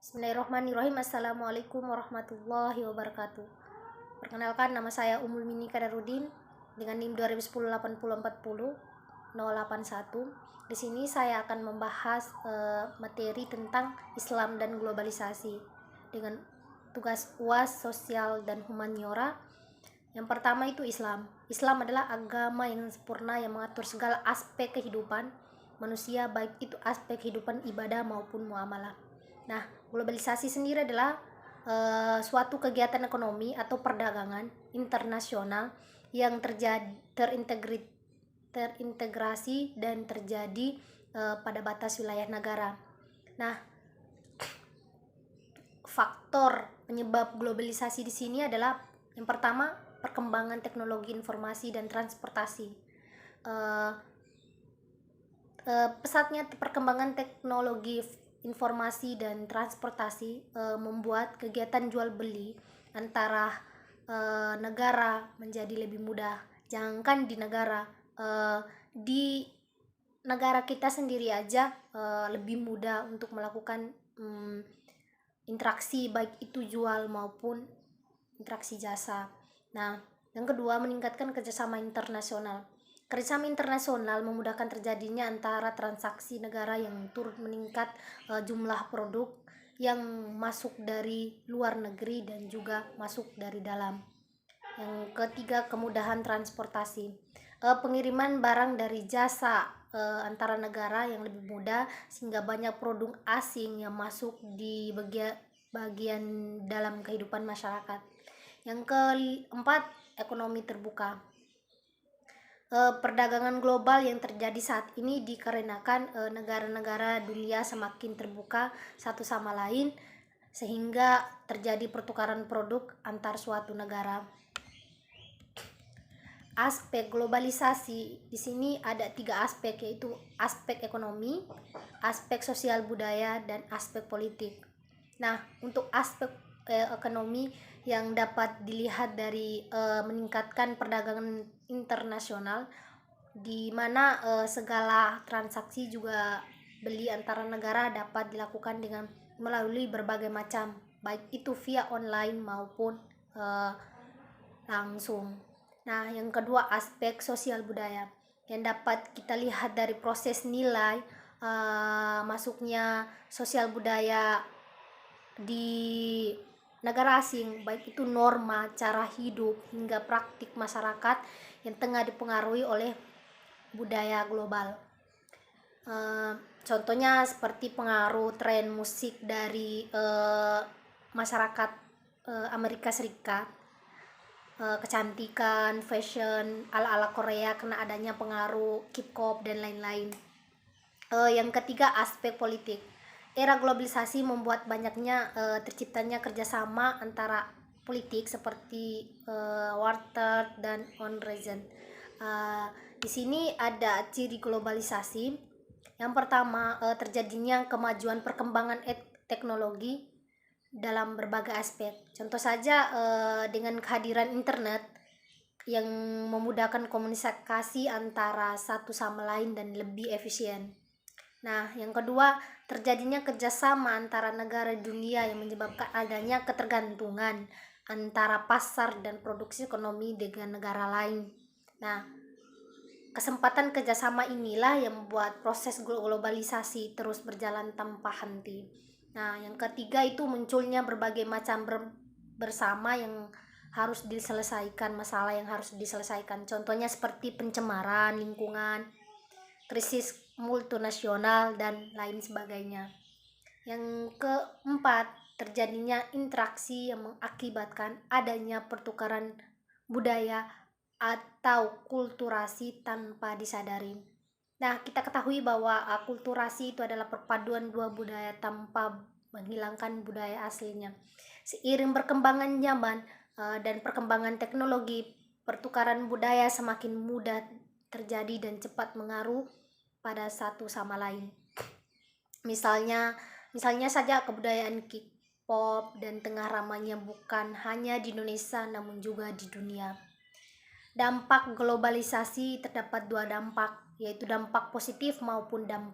Bismillahirrahmanirrahim. Assalamualaikum warahmatullahi wabarakatuh. Perkenalkan, nama saya Ummul Mini Kadarudin dengan NIM 2010 8040 081. Di sini saya akan membahas materi tentang Islam dan globalisasi dengan tugas UAS sosial dan humaniora. Yang pertama itu Islam. Islam adalah agama yang sempurna yang mengatur segala aspek kehidupan manusia, baik itu aspek kehidupan ibadah maupun muamalah. Nah, globalisasi sendiri adalah suatu kegiatan ekonomi atau perdagangan internasional yang terintegrasi dan terjadi pada batas wilayah negara. Nah, faktor penyebab globalisasi di sini adalah yang pertama, perkembangan teknologi informasi dan transportasi. Pesatnya perkembangan teknologi informasi dan transportasi membuat kegiatan jual beli antara negara menjadi lebih mudah. Jangankan di negara kita sendiri aja lebih mudah untuk melakukan interaksi, baik itu jual maupun interaksi jasa. Nah, yang kedua, meningkatkan kerjasama internasional. Kerjasama internasional memudahkan terjadinya antara transaksi negara yang turut meningkat jumlah produk yang masuk dari luar negeri dan juga masuk dari dalam. Yang ketiga, kemudahan transportasi. Pengiriman barang dari jasa antara negara yang lebih mudah sehingga banyak produk asing yang masuk di bagian dalam kehidupan masyarakat. Yang keempat, ekonomi terbuka. Perdagangan global yang terjadi saat ini dikarenakan negara-negara dunia semakin terbuka satu sama lain sehingga terjadi pertukaran produk antar suatu negara. Aspek globalisasi di sini ada 3 aspek, yaitu aspek ekonomi, aspek sosial budaya, dan aspek politik. Nah, untuk aspek ekonomi yang dapat dilihat dari meningkatkan perdagangan internasional, di mana segala transaksi juga beli antara negara dapat dilakukan dengan melalui berbagai macam, baik itu via online maupun langsung. Nah, yang kedua, aspek sosial budaya yang dapat kita lihat dari proses nilai masuknya sosial budaya di negara asing, baik itu norma, cara hidup, hingga praktik masyarakat yang tengah dipengaruhi oleh budaya global. Contohnya seperti pengaruh tren musik dari masyarakat Amerika Serikat, kecantikan, fashion ala-ala Korea karena adanya pengaruh K-pop dan lain-lain. Yang ketiga, aspek politik. Era globalisasi membuat banyaknya terciptanya kerjasama antara politik seperti Warter dan Onrezen. Di sini ada ciri globalisasi. Yang pertama, terjadinya kemajuan perkembangan teknologi dalam berbagai aspek. Contoh saja dengan kehadiran internet yang memudahkan komunikasi antara satu sama lain dan lebih efisien. Nah, yang kedua, terjadinya kerjasama antara negara dunia yang menyebabkan adanya ketergantungan antara pasar dan produksi ekonomi dengan negara lain. Nah, kesempatan kerjasama inilah yang membuat proses globalisasi terus berjalan tanpa henti. Nah, yang ketiga itu munculnya berbagai macam bersama yang harus diselesaikan, masalah yang harus diselesaikan. Contohnya seperti pencemaran lingkungan, krisis multinasional, dan lain sebagainya. Yang keempat, terjadinya interaksi yang mengakibatkan adanya pertukaran budaya atau kulturasi tanpa disadari. Nah, kita ketahui bahwa akulturasi itu adalah perpaduan dua budaya tanpa menghilangkan budaya aslinya. Seiring perkembangan zaman dan perkembangan teknologi, pertukaran budaya semakin mudah terjadi dan cepat mengaruh pada satu sama lain. Misalnya saja kebudayaan K-pop dan tengah ramainya bukan hanya di Indonesia namun juga di dunia. Dampak globalisasi terdapat 2 dampak, yaitu dampak positif maupun dampak